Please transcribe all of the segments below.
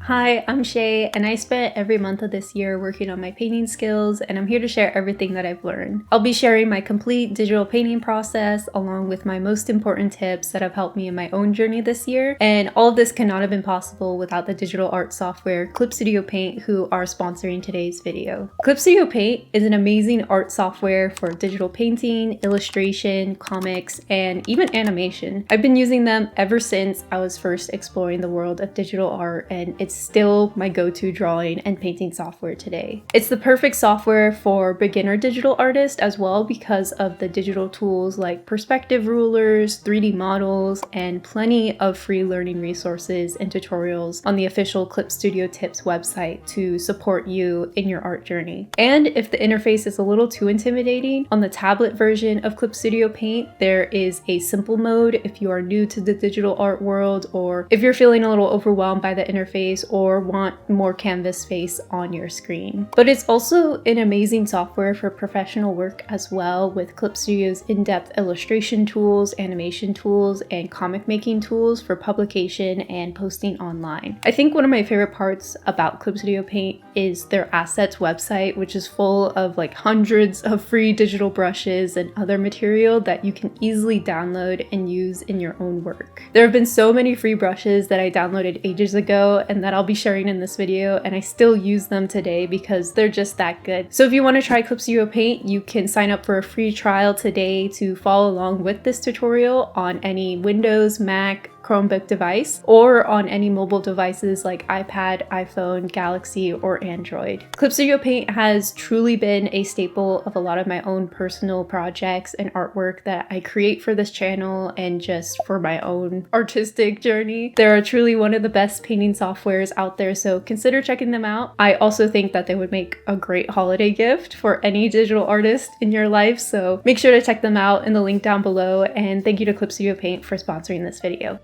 Hi, I'm Shay, and I spent every month of this year working on my painting skills, and I'm here to share everything that I've learned. I'll be sharing my complete digital painting process, along with my most important tips that have helped me in my own journey this year, and all of this could not have been possible without the digital art software Clip Studio Paint, who are sponsoring today's video. Clip Studio Paint is an amazing art software for digital painting, illustration, comics, and even animation. I've been using them ever since I was first exploring the world of digital art, and it's still my go-to drawing and painting software today. It's the perfect software for beginner digital artists as well because of the digital tools like perspective rulers, 3D models, and plenty of free learning resources and tutorials on the official Clip Studio Tips website to support you in your art journey. And if the interface is a little too intimidating, on the tablet version of Clip Studio Paint, there is a simple mode if you are new to the digital art world, or if you're feeling a little overwhelmed by the interface or want more canvas space on your screen. But it's also an amazing software for professional work as well, with Clip Studio's in-depth illustration tools, animation tools, and comic making tools for publication and posting online. I think one of my favorite parts about Clip Studio Paint is their assets website, which is full of like hundreds of free digital brushes and other material that you can easily download and use in your own work. There have been so many free brushes that I downloaded ages ago and that I'll be sharing in this video, and I still use them today because they're just that good. So if you want to try Clip Studio Paint, you can sign up for a free trial today to follow along with this tutorial on any Windows, Mac, Chromebook device, or on any mobile devices like iPad, iPhone, Galaxy, or Android. Clip Studio Paint has truly been a staple of a lot of my own personal projects and artwork that I create for this channel and just for my own artistic journey. They're truly one of the best painting softwares out there, so consider checking them out. I also think that they would make a great holiday gift for any digital artist in your life, so make sure to check them out in the link down below, and thank you to Clip Studio Paint for sponsoring this video.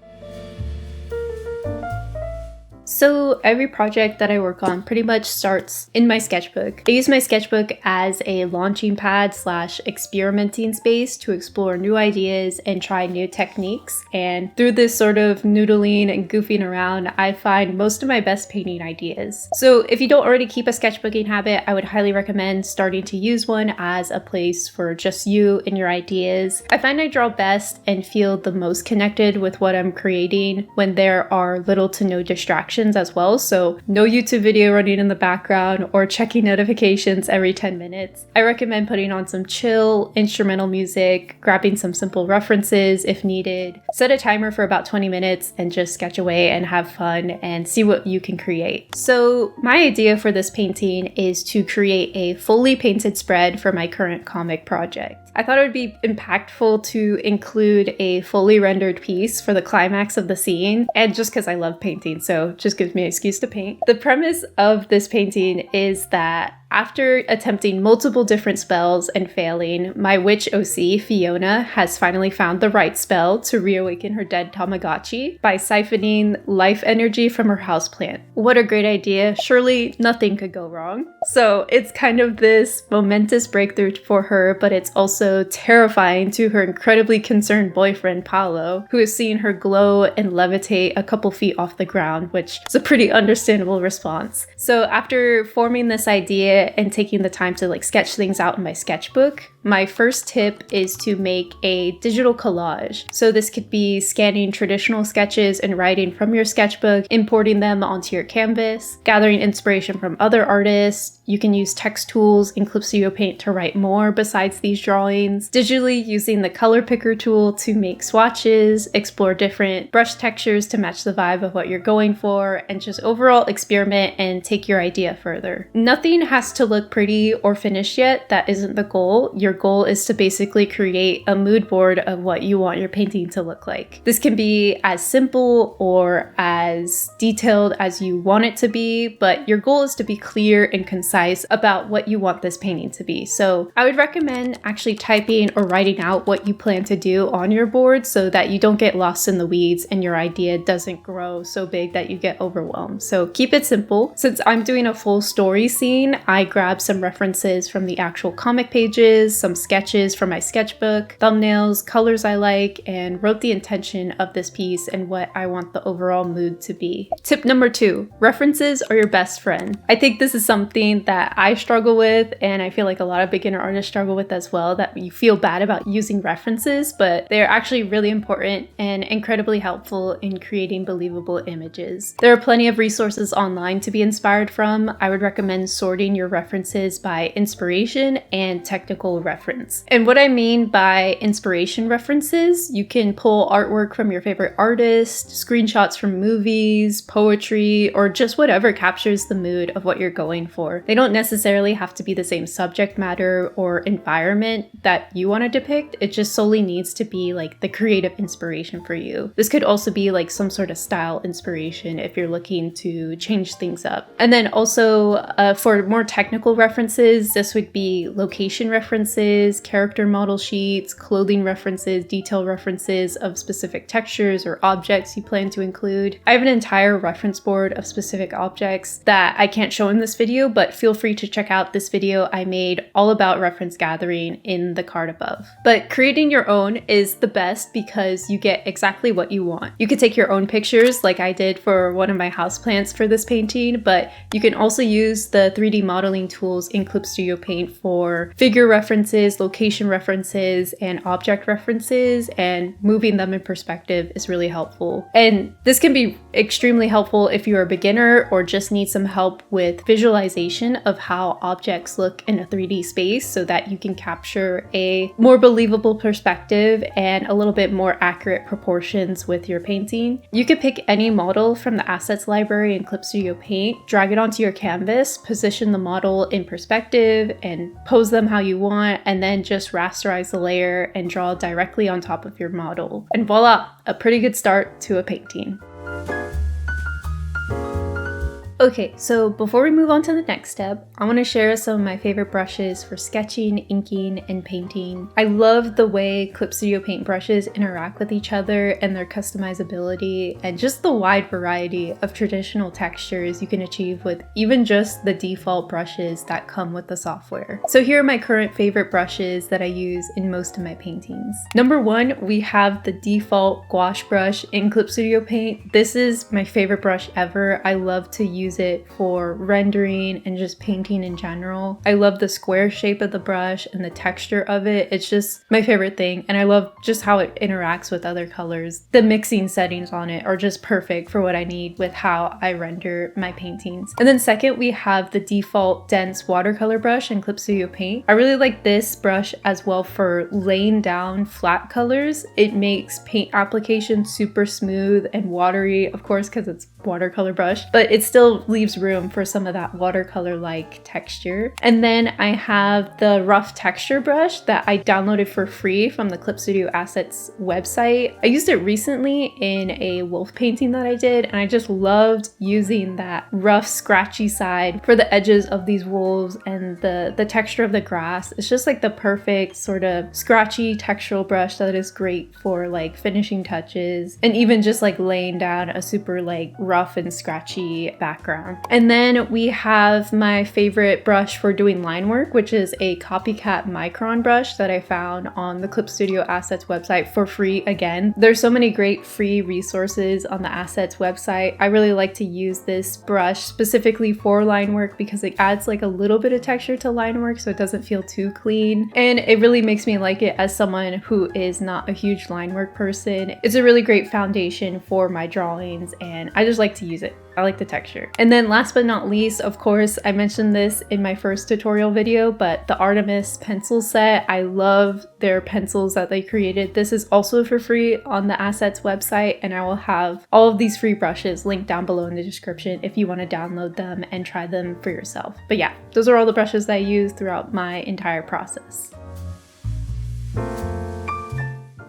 So every project that I work on pretty much starts in my sketchbook. I use my sketchbook as a launching pad / experimenting space to explore new ideas and try new techniques. And through this sort of noodling and goofing around, I find most of my best painting ideas. So if you don't already keep a sketchbooking habit, I would highly recommend starting to use one as a place for just you and your ideas. I find I draw best and feel the most connected with what I'm creating when there are little to no distractions as well, so no YouTube video running in the background or checking notifications every 10 minutes. I recommend putting on some chill instrumental music, grabbing some simple references if needed, set a timer for about 20 minutes and just sketch away and have fun and see what you can create. So my idea for this painting is to create a fully painted spread for my current comic project. I thought it would be impactful to include a fully rendered piece for the climax of the scene, and just because I love painting, so just gives me an excuse to paint. The premise of this painting is that after attempting multiple different spells and failing, my witch OC, Fiona, has finally found the right spell to reawaken her dead Tamagotchi by siphoning life energy from her houseplant. What a great idea. Surely nothing could go wrong. So it's kind of this momentous breakthrough for her, but it's also terrifying to her incredibly concerned boyfriend, Paolo, who is seeing her glow and levitate a couple feet off the ground, which is a pretty understandable response. So after forming this idea and taking the time to sketch things out in my sketchbook, my first tip is to make a digital collage. So this could be scanning traditional sketches and writing from your sketchbook, importing them onto your canvas, gathering inspiration from other artists. You can use text tools in Clip Studio Paint to write more besides these drawings, digitally using the color picker tool to make swatches, explore different brush textures to match the vibe of what you're going for, and just overall experiment and take your idea further. Nothing has to look pretty or finished yet. That isn't the goal. Your goal is to basically create a mood board of what you want your painting to look like. This can be as simple or as detailed as you want it to be, but your goal is to be clear and concise about what you want this painting to be. So I would recommend actually typing or writing out what you plan to do on your board so that you don't get lost in the weeds and your idea doesn't grow so big that you get overwhelmed. So keep it simple. Since I'm doing a full story scene, I I grabbed some references from the actual comic pages, some sketches from my sketchbook, thumbnails, colors I like, and wrote the intention of this piece and what I want the overall mood to be. Tip number 2, references are your best friend. I think this is something that I struggle with, and I feel like a lot of beginner artists struggle with as well, that you feel bad about using references, but they're actually really important and incredibly helpful in creating believable images. There are plenty of resources online to be inspired from. I would recommend sorting your references by inspiration and technical reference. And what I mean by inspiration references, you can pull artwork from your favorite artist, screenshots from movies, poetry, or just whatever captures the mood of what you're going for. They don't necessarily have to be the same subject matter or environment that you want to depict. It just solely needs to be like the creative inspiration for you. This could also be like some sort of style inspiration if you're looking to change things up. And then also for more technical references, this would be location references, character model sheets, clothing references, detail references of specific textures or objects you plan to include. I have an entire reference board of specific objects that I can't show in this video, but feel free to check out this video I made all about reference gathering in the card above. But creating your own is the best because you get exactly what you want. You could take your own pictures like I did for one of my houseplants for this painting, but you can also use the 3D modeling tools in Clip Studio Paint for figure references, location references, and object references, and moving them in perspective is really helpful. And this can be extremely helpful if you're a beginner or just need some help with visualization of how objects look in a 3D space so that you can capture a more believable perspective and a little bit more accurate proportions with your painting. You could pick any model from the assets library in Clip Studio Paint, drag it onto your canvas, position the model in perspective and pose them how you want, and then just rasterize the layer and draw directly on top of your model. And voila, a pretty good start to a painting. Okay, so before we move on to the next step, I want to share some of my favorite brushes for sketching, inking, and painting. I love the way Clip Studio Paint brushes interact with each other and their customizability, and just the wide variety of traditional textures you can achieve with even just the default brushes that come with the software. So here are my current favorite brushes that I use in most of my paintings. Number 1, we have the default gouache brush in Clip Studio Paint. This is my favorite brush ever. I love to use it for rendering and just painting in general. I love the square shape of the brush and the texture of it. It's just my favorite thing, and I love just how it interacts with other colors. The mixing settings on it are just perfect for what I need with how I render my paintings. And then second, we have the default dense watercolor brush in Clip Studio Paint. I really like this brush as well for laying down flat colors. It makes paint application super smooth and watery, of course, because it's watercolor brush, but it still leaves room for some of that watercolor-like texture. And then I have the rough texture brush that I downloaded for free from the Clip Studio Assets website. I used it recently in a wolf painting that I did, and I just loved using that rough, scratchy side for the edges of these wolves and the texture of the grass. It's just like the perfect sort of scratchy textural brush that is great for like finishing touches and even just like laying down a super like rough and scratchy background. And then we have my favorite brush for doing line work, which is a copycat micron brush that I found on the Clip Studio Assets website for free again. There's so many great free resources on the Assets website. I really like to use this brush specifically for line work because it adds like a little bit of texture to line work so it doesn't feel too clean, and it really makes me like it as someone who is not a huge line work person. It's a really great foundation for my drawings, and I just like to use it. I like the texture. And then last but not least, of course, I mentioned this in my first tutorial video, but the Artemis pencil set, I love their pencils that they created. This is also for free on the Assets website, and I will have all of these free brushes linked down below in the description if you want to download them and try them for yourself. But yeah, those are all the brushes that I use throughout my entire process.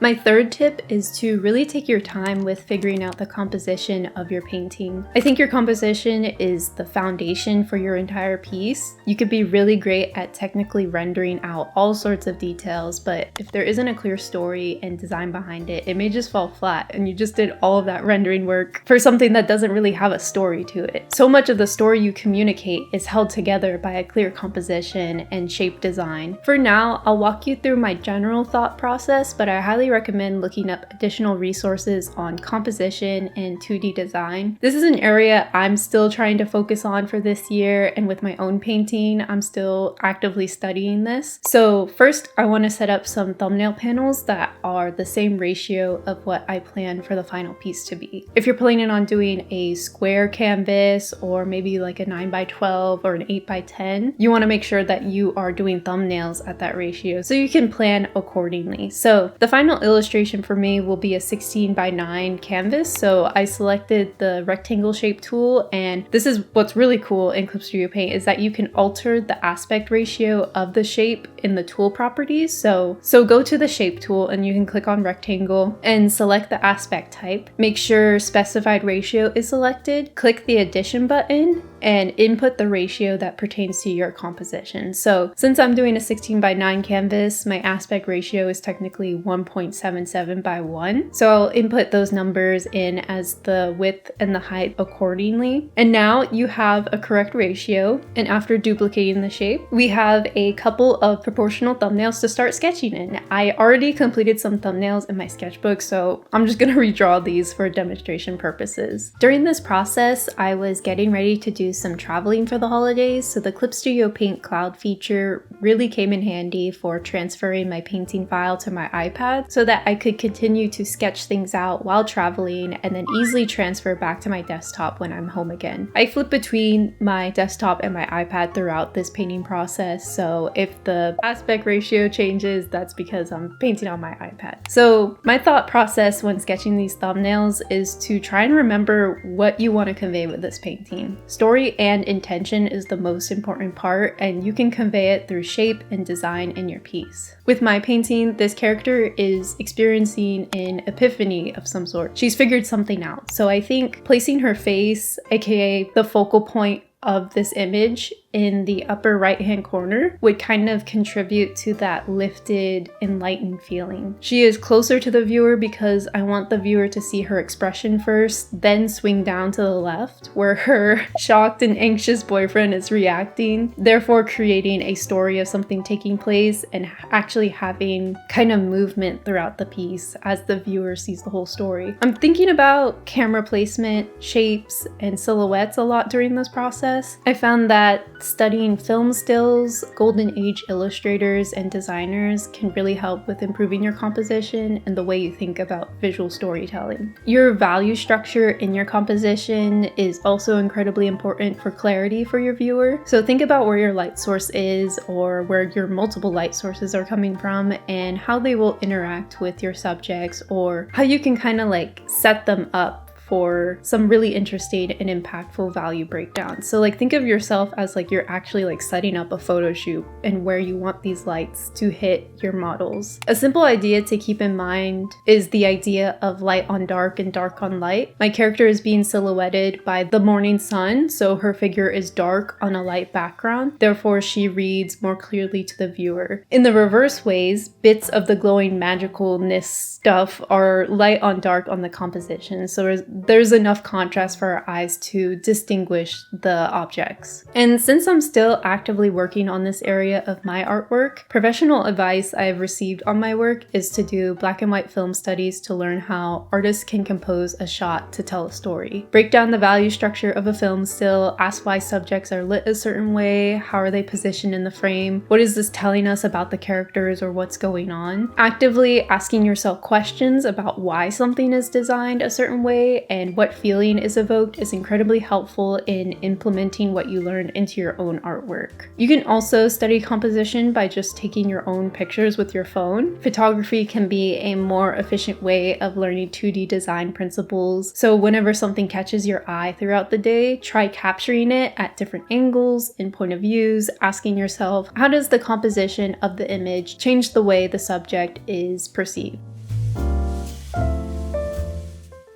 My third tip is to really take your time with figuring out the composition of your painting. I think your composition is the foundation for your entire piece. You could be really great at technically rendering out all sorts of details, but if there isn't a clear story and design behind it, it may just fall flat and you just did all of that rendering work for something that doesn't really have a story to it. So much of the story you communicate is held together by a clear composition and shape design. For now, I'll walk you through my general thought process, but I highly recommend looking up additional resources on composition and 2D design. This is an area I'm still trying to focus on for this year, and with my own painting, I'm still actively studying this. So first, I want to set up some thumbnail panels that are the same ratio of what I plan for the final piece to be. If you're planning on doing a square canvas or maybe like a 9x12 or an 8x10, you want to make sure that you are doing thumbnails at that ratio so you can plan accordingly. So the final illustration for me will be a 16x9 canvas. So I selected the rectangle shape tool, and this is what's really cool in Clip Studio Paint is that you can alter the aspect ratio of the shape in the tool properties. So go to the shape tool and you can click on rectangle and select the aspect type. Make sure specified ratio is selected. Click the addition button and input the ratio that pertains to your composition. So since I'm doing a 16x9 canvas, my aspect ratio is technically 1.77/1. So I'll input those numbers in as the width and the height accordingly. And now you have a correct ratio. And after duplicating the shape, we have a couple of proportional thumbnails to start sketching in. I already completed some thumbnails in my sketchbook, so I'm just gonna redraw these for demonstration purposes. During this process, I was getting ready to do some traveling for the holidays, so the Clip Studio Paint cloud feature really came in handy for transferring my painting file to my iPad so that I could continue to sketch things out while traveling and then easily transfer back to my desktop when I'm home again. I flip between my desktop and my iPad throughout this painting process, so if the aspect ratio changes, that's because I'm painting on my iPad. So my thought process when sketching these thumbnails is to try and remember what you want to convey with this painting. Story and intention is the most important part, and you can convey it through shape and design in your piece. With my painting, this character is experiencing an epiphany of some sort. She's figured something out. So I think placing her face, aka the focal point of this image, in the upper right hand corner would kind of contribute to that lifted, enlightened feeling. She is closer to the viewer because I want the viewer to see her expression first, then swing down to the left where her shocked and anxious boyfriend is reacting, therefore creating a story of something taking place and actually having kind of movement throughout the piece as the viewer sees the whole story. I'm thinking about camera placement, shapes, and silhouettes a lot during this process. I found that studying film stills, golden age illustrators, and designers can really help with improving your composition and the way you think about visual storytelling. Your value structure in your composition is also incredibly important for clarity for your viewer. So think about where your light source is or where your multiple light sources are coming from and how they will interact with your subjects, or how you can kind of like set them up for some really interesting and impactful value breakdowns. So like think of yourself as like you're actually like setting up a photo shoot and where you want these lights to hit your models. A simple idea to keep in mind is the idea of light on dark and dark on light. My character is being silhouetted by the morning sun, so her figure is dark on a light background. Therefore, she reads more clearly to the viewer. In the reverse ways, bits of the glowing magicalness stuff are light on dark on the composition. So there's enough contrast for our eyes to distinguish the objects. And since I'm still actively working on this area of my artwork, professional advice I've received on my work is to do black and white film studies to learn how artists can compose a shot to tell a story. Break down the value structure of a film still, ask why subjects are lit a certain way, how are they positioned in the frame, what is this telling us about the characters or what's going on. Actively asking yourself questions about why something is designed a certain way and what feeling is evoked is incredibly helpful in implementing what you learn into your own artwork. You can also study composition by just taking your own pictures with your phone. Photography can be a more efficient way of learning 2D design principles, so whenever something catches your eye throughout the day, try capturing it at different angles and point of views, asking yourself, how does the composition of the image change the way the subject is perceived?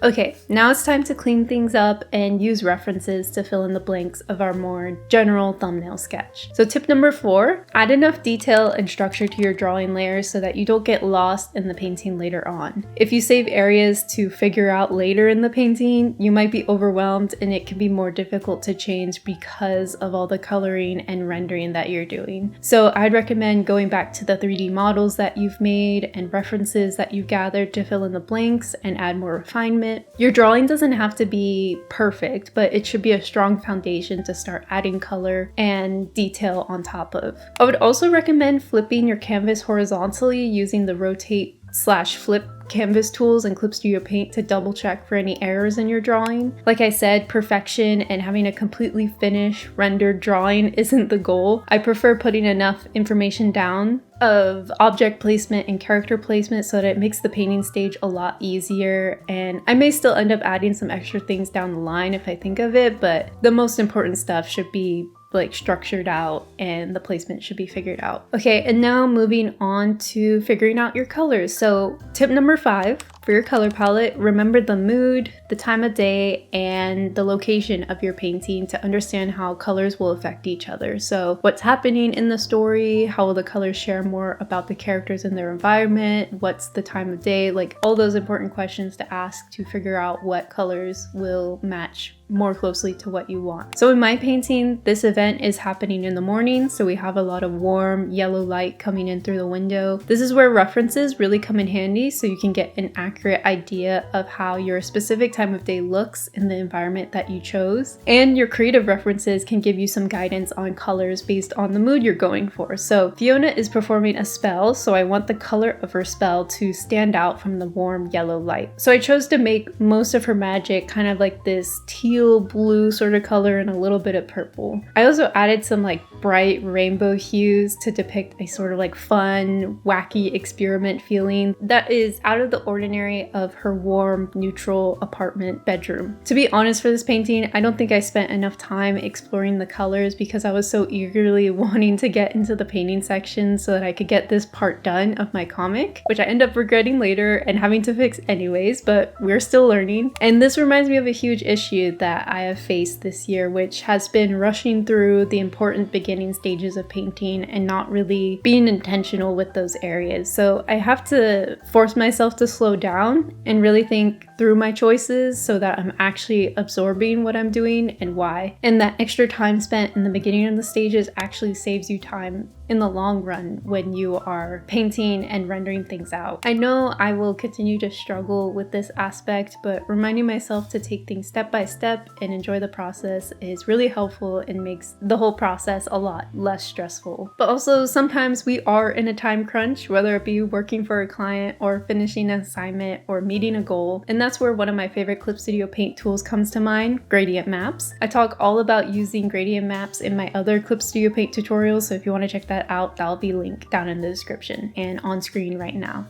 Okay, now it's time to clean things up and use references to fill in the blanks of our more general thumbnail sketch. So tip number 4, add enough detail and structure to your drawing layers so that you don't get lost in the painting later on. If you save areas to figure out later in the painting, you might be overwhelmed and it can be more difficult to change because of all the coloring and rendering that you're doing. So I'd recommend going back to the 3D models that you've made and references that you've gathered to fill in the blanks and add more refinement. Your drawing doesn't have to be perfect, but it should be a strong foundation to start adding color and detail on top of. I would also recommend flipping your canvas horizontally using the rotate/flip canvas tools in Clip Studio Paint to double check for any errors in your drawing. Like I said, perfection and having a completely finished rendered drawing isn't the goal. I prefer putting enough information down of object placement and character placement so that it makes the painting stage a lot easier, and I may still end up adding some extra things down the line if I think of it, but the most important stuff should be like structured out and the placement should be figured out. Okay, and now moving on to figuring out your colors. So tip number 5 for your color palette, remember the mood, the time of day, and the location of your painting to understand how colors will affect each other. So what's happening in the story, how will the colors share more about the characters and their environment, what's the time of day, like all those important questions to ask to figure out what colors will match more closely to what you want. So in my painting, this event is happening in the morning, so we have a lot of warm yellow light coming in through the window. This is where references really come in handy so you can get an accurate idea of how your specific time of day looks in the environment that you chose. And your creative references can give you some guidance on colors based on the mood you're going for. So Fiona is performing a spell, so I want the color of her spell to stand out from the warm yellow light. So I chose to make most of her magic kind of like this teal blue sort of color and a little bit of purple. I also added some like bright rainbow hues to depict a sort of like fun, wacky experiment feeling that is out of the ordinary of her warm, neutral apartment bedroom. To be honest, for this painting, I don't think I spent enough time exploring the colors because I was so eagerly wanting to get into the painting section so that I could get this part done of my comic, which I end up regretting later and having to fix anyways, but we're still learning. And this reminds me of a huge issue that I have faced this year, which has been rushing through the important beginning stages of painting and not really being intentional with those areas. So I have to force myself to slow down and really think through my choices so that I'm actually absorbing what I'm doing and why. And that extra time spent in the beginning of the stages actually saves you time in the long run when you are painting and rendering things out. I know I will continue to struggle with this aspect, but reminding myself to take things step by step and enjoy the process is really helpful and makes the whole process a lot less stressful. But also sometimes we are in a time crunch, whether it be working for a client or finishing an assignment or meeting a goal. And that's where one of my favorite Clip Studio Paint tools comes to mind, gradient maps. I talk all about using gradient maps in my other Clip Studio Paint tutorials, so if you want to check that out, that'll be linked down in the description and on screen right now.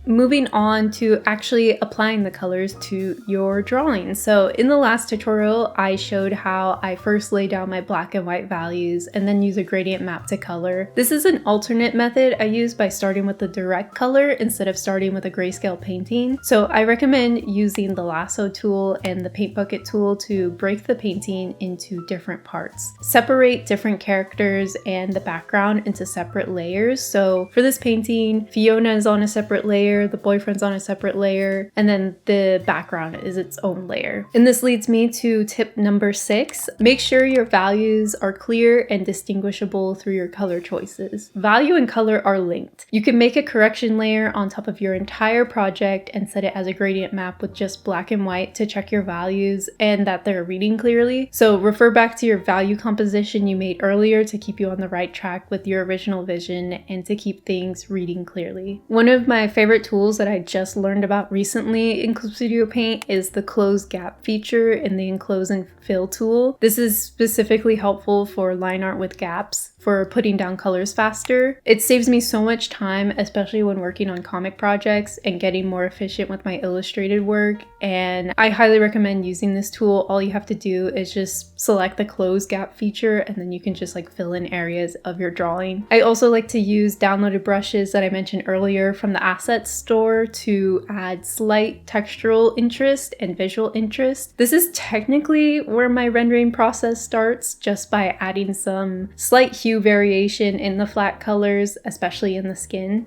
Moving on to actually applying the colors to your drawing. So in the last tutorial, I showed how I first lay down my black and white values and then use a gradient map to color. This is an alternate method I use by starting with the direct color instead of starting with a grayscale painting. So I recommend using the lasso tool and the paint bucket tool to break the painting into different parts. Separate different characters and the background into separate layers. So for this painting, Fiona is on a separate layer, the boyfriend's on a separate layer, and then the background is its own layer. And this leads me to tip number 6. Make sure your values are clear and distinguishable through your color choices. Value and color are linked. You can make a correction layer on top of your entire project and set it as a gradient map with just black and white to check your values and that they're reading clearly. So refer back to your value composition you made earlier to keep you on the right track with your original vision and to keep things reading clearly. One of my favorite tools that I just learned about recently in Clip Studio Paint is the close gap feature in the enclose and fill tool. This is specifically helpful for line art with gaps for putting down colors faster. It saves me so much time, especially when working on comic projects and getting more efficient with my illustrated work, and I highly recommend using this tool. All you have to do is just select the close gap feature and then you can just like fill in areas of your drawing. I also like to use downloaded brushes that I mentioned earlier from the assets store to add slight textural interest and visual interest. This is technically where my rendering process starts, just by adding some slight hue variation in the flat colors, especially in the skin.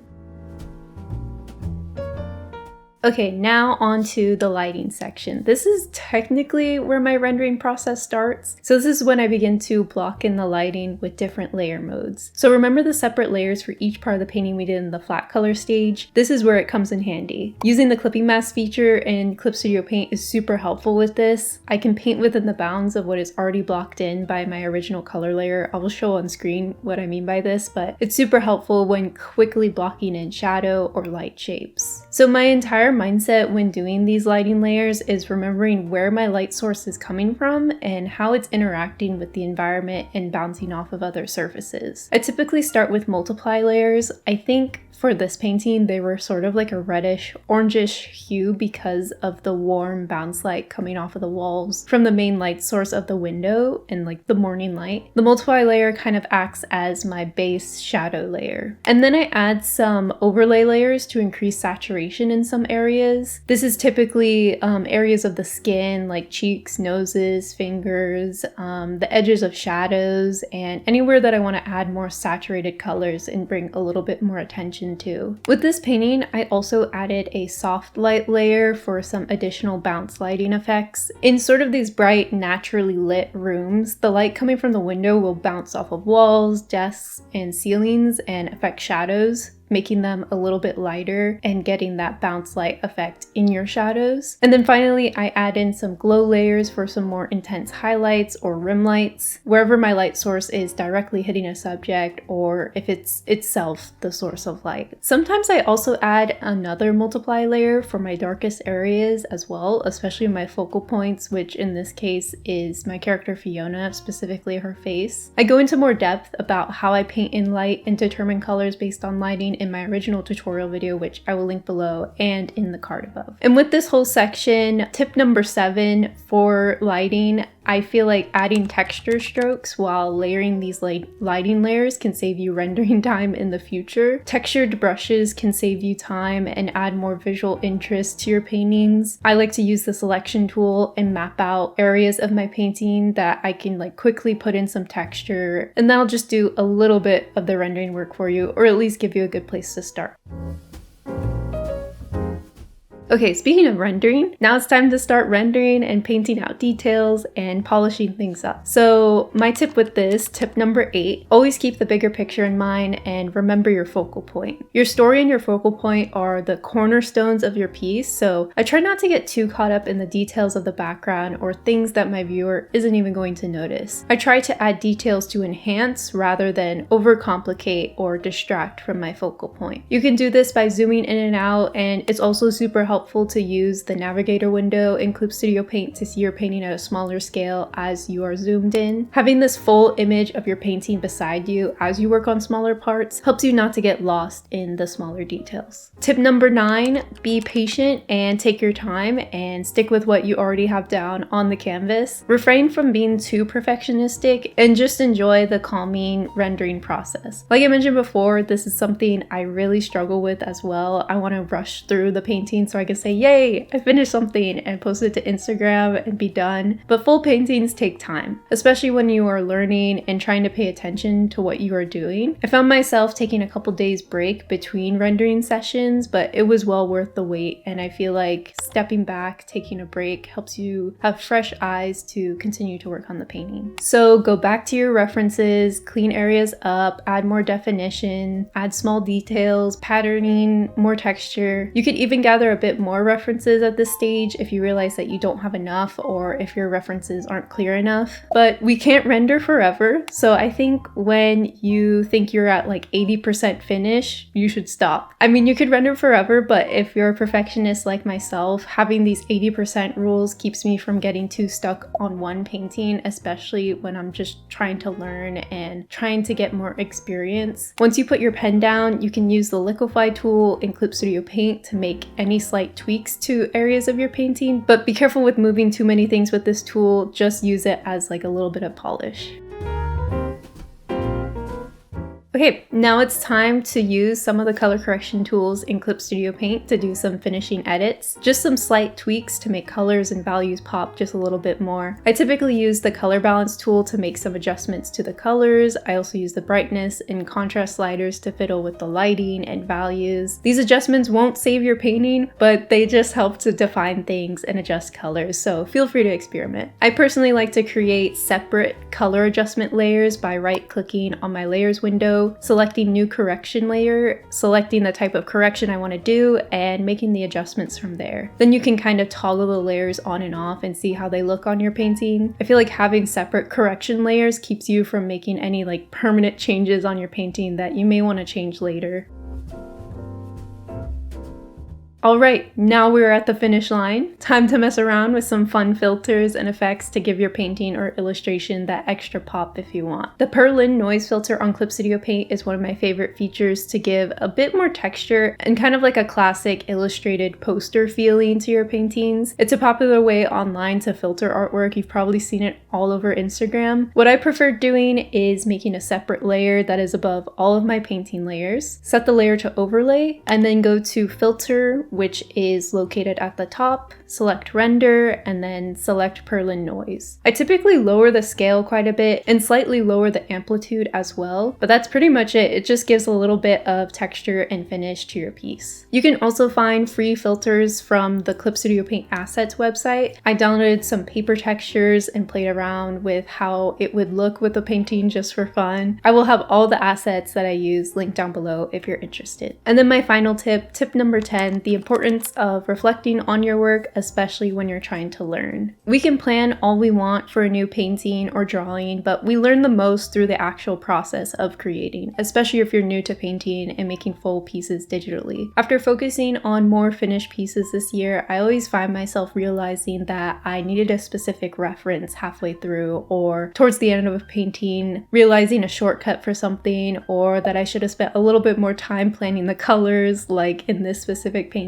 Okay, now on to the lighting section. This is technically where my rendering process starts. So this is when I begin to block in the lighting with different layer modes. So remember the separate layers for each part of the painting we did in the flat color stage? This is where it comes in handy. Using the clipping mask feature in Clip Studio Paint is super helpful with this. I can paint within the bounds of what is already blocked in by my original color layer. I will show on screen what I mean by this, but it's super helpful when quickly blocking in shadow or light shapes. So my entire mindset when doing these lighting layers is remembering where my light source is coming from and how it's interacting with the environment and bouncing off of other surfaces. I typically start with multiply layers. I think for this painting, they were sort of like a reddish, orangish hue because of the warm bounce light coming off of the walls from the main light source of the window and like the morning light. The multiply layer kind of acts as my base shadow layer. And then I add some overlay layers to increase saturation in some areas. This is typically areas of the skin like cheeks, noses, fingers, the edges of shadows, and anywhere that I want to add more saturated colors and bring a little bit more attention to. With this painting, I also added a soft light layer for some additional bounce lighting effects. In sort of these bright, naturally lit rooms, the light coming from the window will bounce off of walls, desks, and ceilings and affect shadows, making them a little bit lighter and getting that bounce light effect in your shadows. And then finally, I add in some glow layers for some more intense highlights or rim lights, wherever my light source is directly hitting a subject or if it's itself the source of light. Sometimes I also add another multiply layer for my darkest areas as well, especially my focal points, which in this case is my character Fiona, specifically her face. I go into more depth about how I paint in light and determine colors based on lighting in my original tutorial video, which I will link below and in the card above. And with this whole section, tip number 7 for lighting, I feel like adding texture strokes while layering these lighting layers can save you rendering time in the future. Textured brushes can save you time and add more visual interest to your paintings. I like to use the selection tool and map out areas of my painting that I can like quickly put in some texture, and that'll just do a little bit of the rendering work for you, or at least give you a good place to start. Okay, speaking of rendering, now it's time to start rendering and painting out details and polishing things up. So my tip with this, tip number 8, always keep the bigger picture in mind and remember your focal point. Your story and your focal point are the cornerstones of your piece, so I try not to get too caught up in the details of the background or things that my viewer isn't even going to notice. I try to add details to enhance rather than overcomplicate or distract from my focal point. You can do this by zooming in and out, and it's also super helpful to use the navigator window in Clip Studio Paint to see your painting at a smaller scale as you are zoomed in. Having this full image of your painting beside you as you work on smaller parts helps you not to get lost in the smaller details. Tip number 9, be patient and take your time and stick with what you already have down on the canvas. Refrain from being too perfectionistic and just enjoy the calming rendering process. Like I mentioned before, this is something I really struggle with as well. I want to rush through the painting so I can say, yay, I finished something and post it to Instagram and be done. But full paintings take time, especially when you are learning and trying to pay attention to what you are doing. I found myself taking a couple days break between rendering sessions, but it was well worth the wait. And I feel like stepping back, taking a break helps you have fresh eyes to continue to work on the painting. So go back to your references, clean areas up, add more definition, add small details, patterning, more texture. You could even gather a bit more references at this stage if you realize that you don't have enough or if your references aren't clear enough. But we can't render forever, so I think when you think you're at like 80% finish, you should stop. I mean, you could render forever, but if you're a perfectionist like myself, having these 80% rules keeps me from getting too stuck on one painting, especially when I'm just trying to learn and trying to get more experience. Once you put your pen down, you can use the liquify tool in Clip Studio Paint to make any slight tweaks to areas of your painting, but be careful with moving too many things with this tool. Just use it as like a little bit of polish. Okay, now it's time to use some of the color correction tools in Clip Studio Paint to do some finishing edits. Just some slight tweaks to make colors and values pop just a little bit more. I typically use the color balance tool to make some adjustments to the colors. I also use the brightness and contrast sliders to fiddle with the lighting and values. These adjustments won't save your painting, but they just help to define things and adjust colors, so feel free to experiment. I personally like to create separate color adjustment layers by right-clicking on my layers window, selecting new correction layer, selecting the type of correction I want to do, and making the adjustments from there. Then you can kind of toggle the layers on and off and see how they look on your painting. I feel like having separate correction layers keeps you from making any like permanent changes on your painting that you may want to change later. Alright, now we're at the finish line. Time to mess around with some fun filters and effects to give your painting or illustration that extra pop if you want. The Perlin noise filter on Clip Studio Paint is one of my favorite features to give a bit more texture and kind of like a classic illustrated poster feeling to your paintings. It's a popular way online to filter artwork. You've probably seen it all over Instagram. What I prefer doing is making a separate layer that is above all of my painting layers. Set the layer to overlay and then go to filter, which is located at the top, select render, and then select Perlin noise. I typically lower the scale quite a bit and slightly lower the amplitude as well, but that's pretty much it. It just gives a little bit of texture and finish to your piece. You can also find free filters from the Clip Studio Paint Assets website. I downloaded some paper textures and played around with how it would look with the painting just for fun. I will have all the assets that I use linked down below if you're interested. And then my final tip, tip number 10, the importance of reflecting on your work, especially when you're trying to learn. We can plan all we want for a new painting or drawing, but we learn the most through the actual process of creating, especially if you're new to painting and making full pieces digitally. After focusing on more finished pieces this year, I always find myself realizing that I needed a specific reference halfway through or towards the end of a painting, realizing a shortcut for something, or that I should have spent a little bit more time planning the colors, like in this specific painting.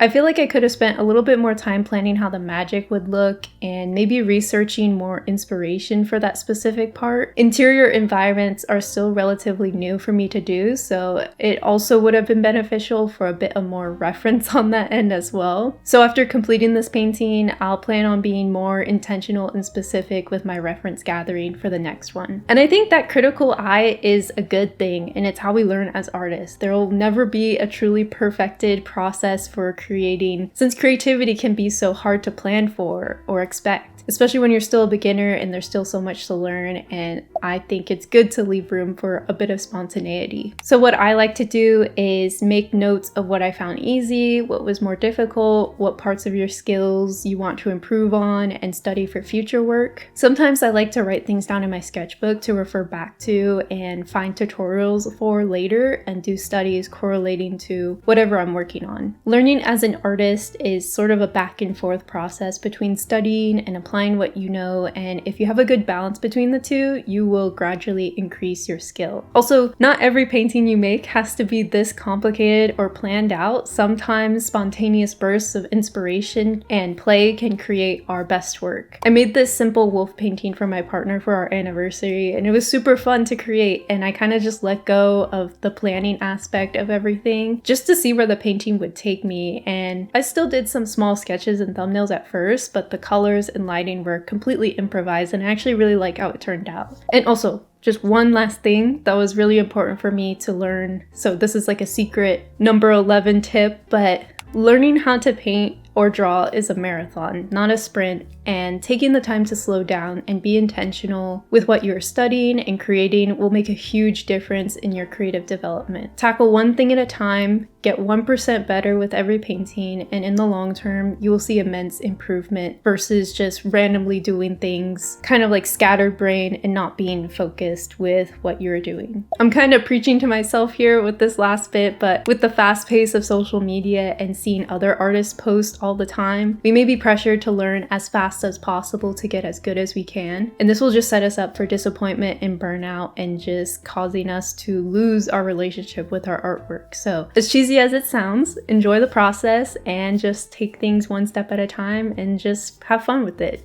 I feel like I could have spent a little bit more time planning how the magic would look and maybe researching more inspiration for that specific part. Interior environments are still relatively new for me to do, so it also would have been beneficial for a bit of more reference on that end as well. So after completing this painting, I'll plan on being more intentional and specific with my reference gathering for the next one. And I think that critical eye is a good thing, and it's how we learn as artists. There will never be a truly perfected process for creating, since creativity can be so hard to plan for or expect, especially when you're still a beginner and there's still so much to learn, and I think it's good to leave room for a bit of spontaneity. So what I like to do is make notes of what I found easy, what was more difficult, what parts of your skills you want to improve on, and study for future work. Sometimes I like to write things down in my sketchbook to refer back to and find tutorials for later and do studies correlating to whatever I'm working on. Learning as an artist is sort of a back and forth process between studying and applying what you know, and if you have a good balance between the two, you will gradually increase your skill. Also, not every painting you make has to be this complicated or planned out. Sometimes spontaneous bursts of inspiration and play can create our best work. I made this simple wolf painting for my partner for our anniversary, and it was super fun to create, and I kind of just let go of the planning aspect of everything just to see where the painting would take me. And I still did some small sketches and thumbnails at first, but the colors and lighting were completely improvised, and I actually really like how it turned out. And also, just one last thing that was really important for me to learn. So this is like a secret number 11 tip, but learning how to paint or draw is a marathon, not a sprint, and taking the time to slow down and be intentional with what you're studying and creating will make a huge difference in your creative development. Tackle one thing at a time, get 1% better with every painting, and in the long term, you will see immense improvement versus just randomly doing things kind of like scattered brain and not being focused with what you're doing. I'm kind of preaching to myself here with this last bit, but with the fast pace of social media and seeing other artists post all the time, we may be pressured to learn as fast as possible to get as good as we can, and this will just set us up for disappointment and burnout and just causing us to lose our relationship with our artwork. So as cheesy as it sounds, enjoy the process and just take things one step at a time and just have fun with it.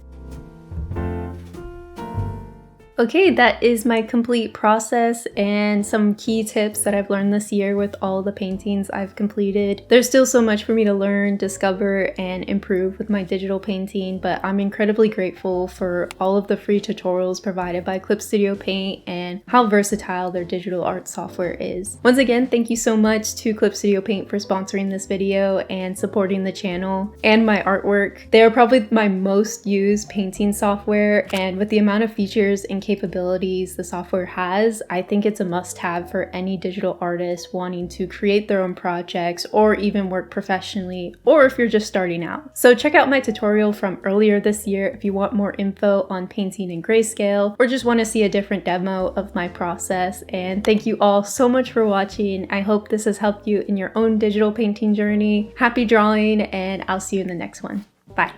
Okay, that is my complete process and some key tips that I've learned this year with all the paintings I've completed. There's still so much for me to learn, discover, and improve with my digital painting, but I'm incredibly grateful for all of the free tutorials provided by Clip Studio Paint and how versatile their digital art software is. Once again, thank you so much to Clip Studio Paint for sponsoring this video and supporting the channel and my artwork. They are probably my most used painting software, and with the amount of features and capabilities the software has, I think it's a must-have for any digital artist wanting to create their own projects or even work professionally, or if you're just starting out. So check out my tutorial from earlier this year if you want more info on painting in grayscale or just want to see a different demo of my process. And thank you all so much for watching. I hope this has helped you in your own digital painting journey. Happy drawing, and I'll see you in the next one. Bye.